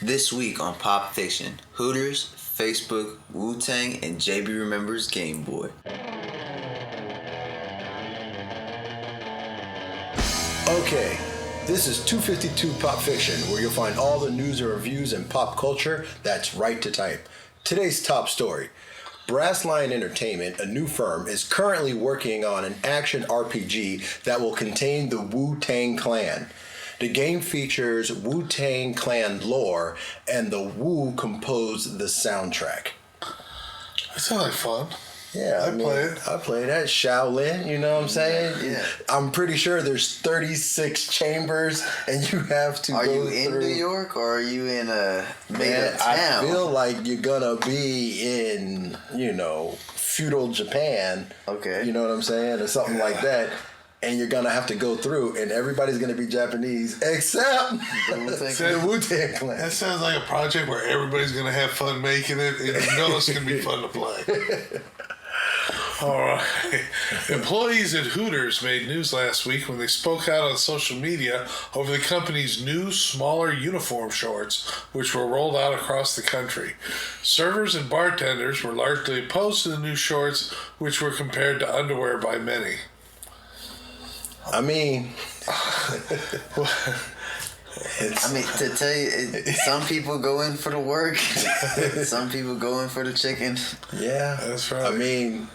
This week on Pop Fiction, Hooters, Facebook, Wu-Tang, and JB remembers Game Boy. Okay, this is 252 Pop Fiction, where you'll find all the news and reviews in pop culture that's right to type. Today's top story. Brass Lion Entertainment, a new firm, is currently working on an action RPG that will contain the Wu-Tang Clan. The game features Wu-Tang Clan lore, and the Wu compose the soundtrack. That sounds like fun. Yeah, I play that Shaolin, you know what I'm saying? Yeah. I'm pretty sure there's 36 chambers and you have to Are go you in through. New York or are you in a made-up town? I feel like you're gonna be in, feudal Japan. Okay. You know what I'm saying? Or something like that. And you're gonna have to go through, and everybody's gonna be Japanese except the Wu-Tang Clan. That sounds like a project where everybody's gonna have fun making it, and you know it's gonna be fun to play. All right. Employees at Hooters made news last week when they spoke out on social media over the company's new, smaller uniform shorts, which were rolled out across the country. Servers and bartenders were largely opposed to the new shorts, which were compared to underwear by many. I mean, to tell you, some people go in for the work, some people go in for the chicken. Yeah, that's right. I mean,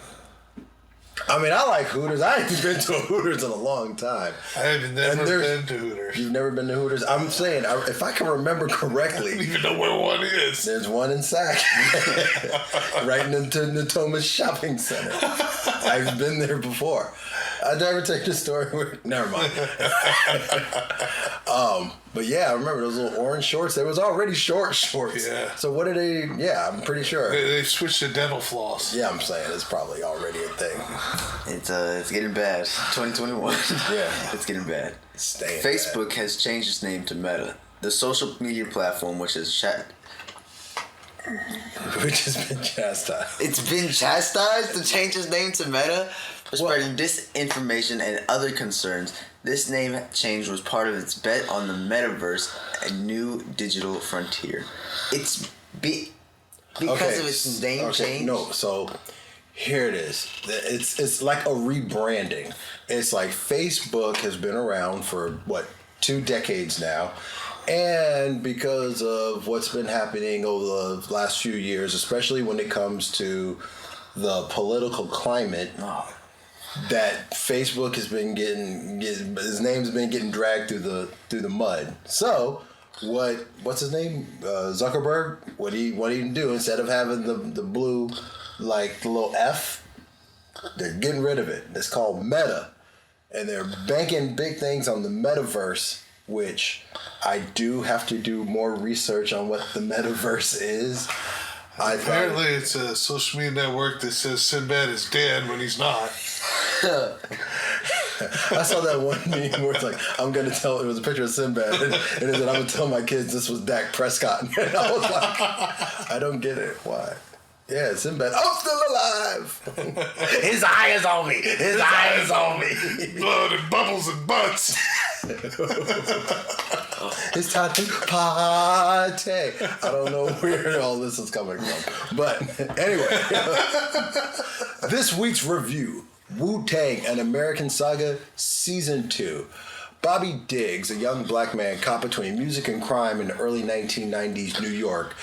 I like Hooters. I haven't been to a Hooters in a long time. I've never been to Hooters. You've never been to Hooters? I'm saying, if I can remember correctly. I don't even know where one is. There's one in Saga. Right into the Thomas Shopping Center. I've been there before. I'd never take the story where... Never mind. But yeah, I remember those little orange shorts. There was already shorts. Yeah. So what did they... Yeah, I'm pretty sure. They switched to dental floss. Yeah, I'm saying it's probably already a thing. It's getting bad. 2021. Yeah. It's getting bad. Facebook has changed its name to Meta, the social media platform which has been chastised. It's been chastised to change its name to Meta for spreading disinformation and other concerns. This name change was part of its bet on the metaverse, a new digital frontier. It's because of its name change. No, so here it is. It's like a rebranding. It's like Facebook has been around for 2 decades now. And because of what's been happening over the last few years, especially when it comes to the political climate, that Facebook has been getting his name's been getting dragged through the mud. So what's his name? Zuckerberg? What he do instead of having the blue, like the little F, they're getting rid of it. It's called Meta. And they're banking big things on the metaverse, which I do have to do more research on what the metaverse is. Apparently it's a social media network that says Sinbad is dead when he's not. I saw that one meme where it's like, it was a picture of Sinbad, and it said, I'm going to tell my kids this was Dak Prescott. And I was like, I don't get it. Why? Yeah, Sinbad, I'm still alive. His eye is on me. His eye is on me. Blood and bubbles and butts. It's time to party. I don't know where all this is coming from. But anyway, this week's review, Wu-Tang, an American Saga, Season 2. Bobby Diggs, a young black man caught between music and crime in the early 1990s New York,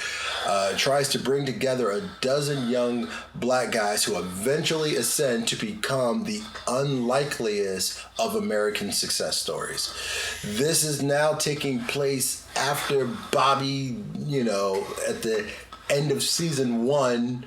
tries to bring together a dozen young black guys who eventually ascend to become the unlikeliest of American success stories. This is now taking place after Bobby, at the end of season 1,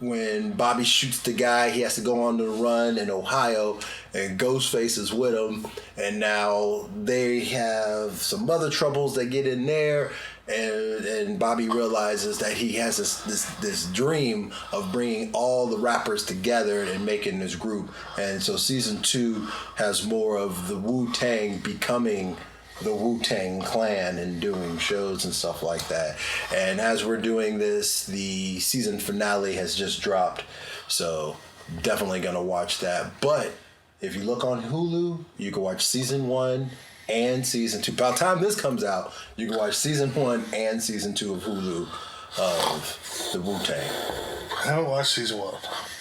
when Bobby shoots the guy, he has to go on the run in Ohio, and Ghostface is with him, and now they have some other troubles that get in there, and Bobby realizes that he has this dream of bringing all the rappers together and making this group, and so season 2 has more of the Wu-Tang becoming the Wu-Tang Clan and doing shows and stuff like that. And as we're doing this, the season finale has just dropped, so definitely gonna watch that. But if you look on Hulu, you can watch season 1 and season 2. By the time this comes out, you can watch season 1 and season 2 of Hulu of the Wu-Tang. I haven't watched season 1.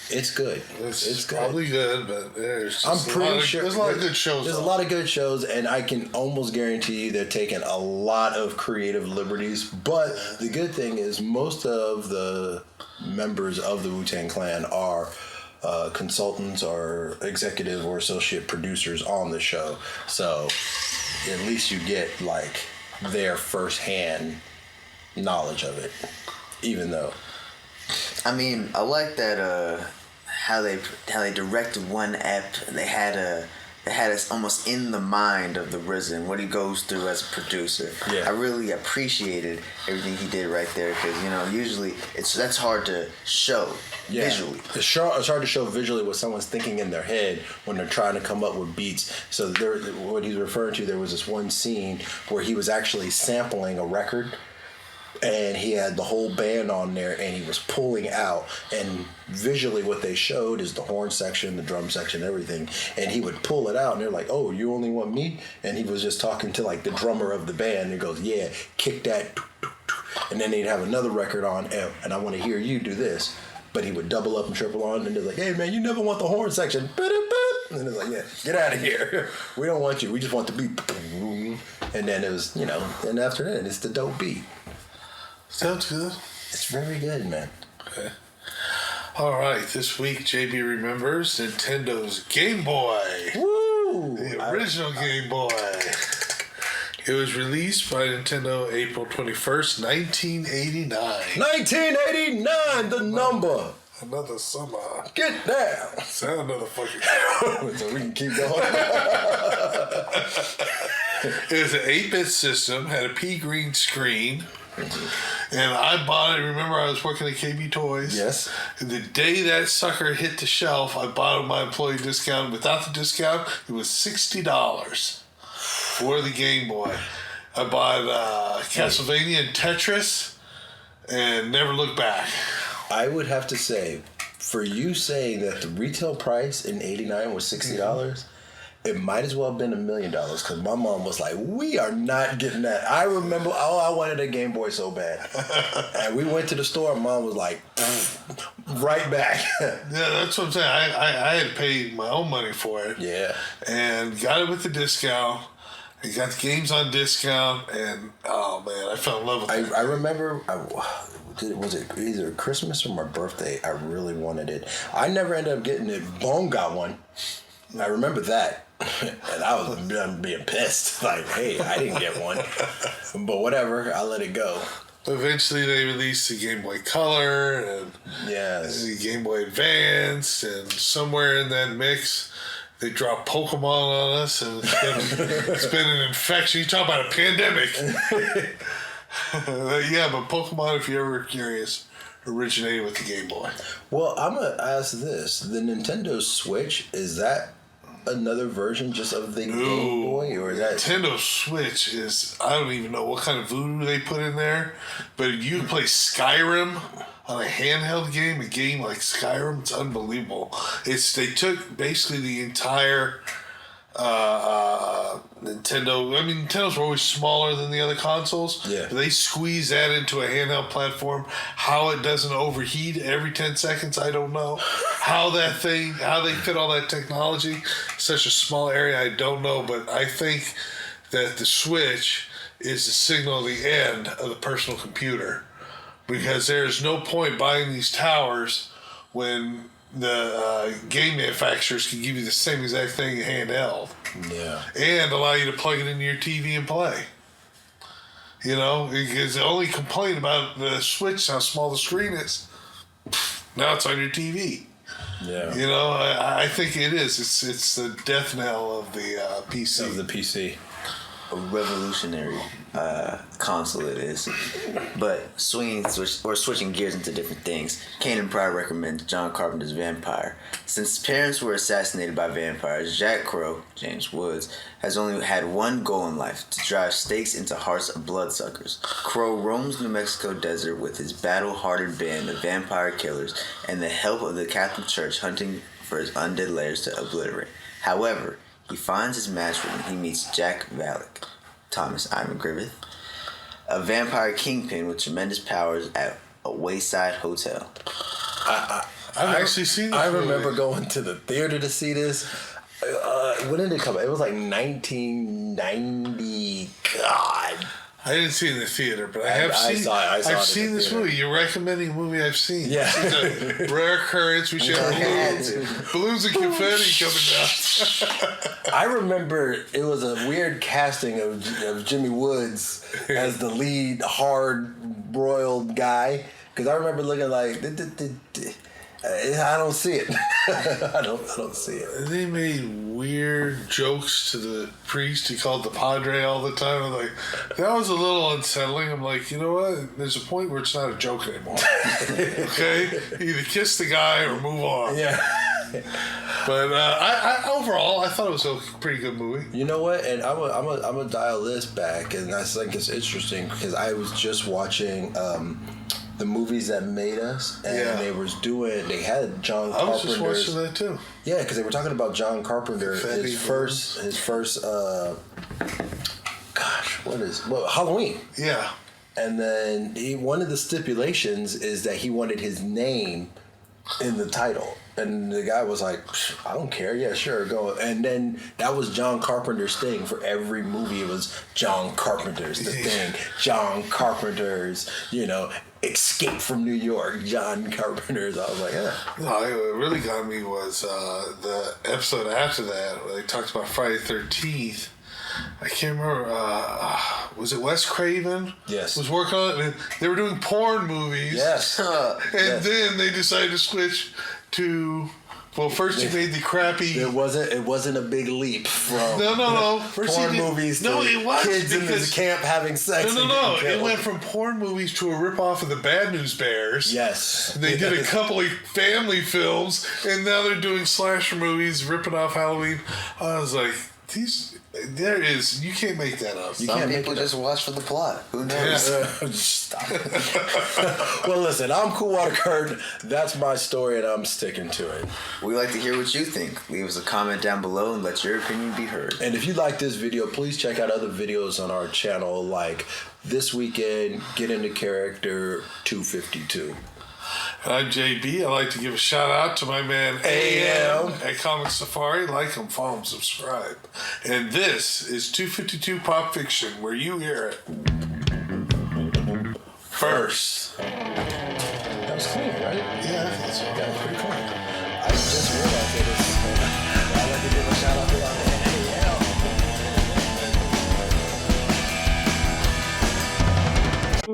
It's good. It's good. Probably good, but there's just there's a lot of good shows. There's a lot of good shows, and I can almost guarantee you they're taking a lot of creative liberties. But the good thing is most of the members of the Wu-Tang Clan are consultants or executive or associate producers on the show. So at least you get like their firsthand knowledge of it, even though. I mean, I like that how they directed one ep. They had us almost in the mind of the RZA, what he goes through as a producer. Yeah. I really appreciated everything he did right there because usually that's hard to show visually. It's hard to show visually what someone's thinking in their head when they're trying to come up with beats. So what he's referring to, there was this one scene where he was actually sampling a record. And he had the whole band on there, and he was pulling out. And visually, what they showed is the horn section, the drum section, everything. And he would pull it out, and they're like, "Oh, you only want me?" And he was just talking to like the drummer of the band. And he goes, "Yeah, kick that." And then he'd have another record on, and I want to hear you do this. But he would double up and triple on, and they're like, "Hey, man, you never want the horn section." And they're like, "Yeah, get out of here. We don't want you. We just want the beat." And then it was, and after that, it's the dope beat. Sounds good. It's very good, man. Okay. All right. This week, JB remembers Nintendo's Game Boy. Woo! The original Game Boy. It was released by Nintendo April 21st, 1989. 1989, the number. Another summer. Get down. Sound of the fucking so we can keep going. It was an 8-bit system, had a pea green screen. And I bought it. Remember, I was working at KB Toys. Yes. And the day that sucker hit the shelf, I bought it with my employee discount. Without the discount, it was $60 for the Game Boy. I bought Castlevania and Tetris, and never looked back. I would have to say, for you saying that the retail price in '89 was $60. It might as well have been $1 million because my mom was like, "We are not getting that." I remember, I wanted a Game Boy so bad. And we went to the store and Mom was like, right back. Yeah, that's what I'm saying. I had paid my own money for it. Yeah. And got it with the discount. And got the games on discount. And, oh, man, I fell in love with it. I remember, was it either Christmas or my birthday? I really wanted it. I never ended up getting it. Bone got one. I remember that. And I was being pissed. Like, hey, I didn't get one. But whatever, I let it go. Eventually, they released the Game Boy Color and the Game Boy Advance. And somewhere in that mix, they dropped Pokemon on us. And it's been an infection. You talk about a pandemic. Yeah, but Pokemon, if you're ever curious, originated with the Game Boy. Well, I'm going to ask this. The Nintendo Switch, is that another version just of the Game Boy, or is that Nintendo Switch is, I don't even know what kind of voodoo they put in there, but you can play Skyrim on a handheld game, a game like Skyrim. It's unbelievable. They took basically the entire Nintendo. I mean, Nintendos were always smaller than the other consoles. Yeah. But they squeezed that into a handheld platform. How it doesn't overheat every 10 seconds, I don't know. How they fit all that technology, such a small area, I don't know. But I think that the Switch is the signal of the end of the personal computer, because there's no point buying these towers when the game manufacturers can give you the same exact thing handheld. Yeah. And allow you to plug it into your TV and play. Because the only complaint about the Switch, how small the screen is, now it's on your TV. Yeah. I think it is. It's the death knell of the PC. Of the PC. A revolutionary console it is. But switching gears into different things, Cainan Pryor recommends John Carpenter's Vampire. Since his parents were assassinated by vampires, Jack Crow, James Woods, has only had one goal in life: to drive stakes into hearts of bloodsuckers. Crow roams New Mexico desert with his battle-hardened band of vampire killers and the help of the Catholic Church, hunting for his undead lairs to obliterate. However, He finds his match when he meets Jack Valek, Thomas Ivan Griffith, a vampire kingpin with tremendous powers at a wayside hotel. I've actually seen this I movie. remember going to the theater to see this. When did it come out? It was like 1990. God. I didn't see it in the theater, but I've seen this movie. You're recommending a movie I've seen. Yeah. It's a rare occurrence. We should have balloons and confetti coming down. I remember it was a weird casting of Jimmy Woods as the lead hard-broiled guy. Because I remember looking like, I don't see it. I don't see it. They made weird jokes to the priest. He called the padre all the time. I'm like, that was a little unsettling. I'm like, you know what? There's a point where it's not a joke anymore. Okay? Either kiss the guy or move on. Yeah. But I overall, I thought it was a pretty good movie. You know what? And I'm gonna dial this back, and I think it's interesting because I was just watching the movies that made us, and they had John Carpenter. I was just watching that too. Yeah, because they were talking about John Carpenter, his first Halloween. Yeah. And then one of the stipulations is that he wanted his name in the title. And the guy was like, I don't care. Yeah, sure, go. And then that was John Carpenter's thing for every movie. It was John Carpenter's the thing. John Carpenter's, Escape from New York. John Carpenter's. I was like, yeah. No, what really got me was the episode after that where they talked about Friday the 13th. I can't remember. Was it Wes Craven? Yes. Was working on it. And they were doing porn movies. Yes. Then they decided to switch to. Well, first he made the crappy. It wasn't a big leap from no. porn movies to kids in the camp having sex. No. It went from porn movies to a ripoff of the Bad News Bears. Yes. They did a couple of family films, and now they're doing slasher movies, ripping off Halloween. I was like, you can't make that up. Some people just watch for the plot. Who knows? Stop. Well, listen, I'm Cool Water Curtain. That's my story, and I'm sticking to it. We'd like to hear what you think. Leave us a comment down below and let your opinion be heard. And if you like this video, please check out other videos on our channel, like This Weekend, Get Into Character 252. I'm JB. I'd like to give a shout out to my man AM at Comic Safari. Like him, follow him, subscribe. And this is 252 Pop Fiction, where you hear it first. That was clean, right? Yeah, I think so. Yeah, pretty clean. I just realized that I'd like to give a shout out to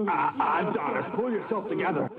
AM. I'm Adonis. Pull yourself together.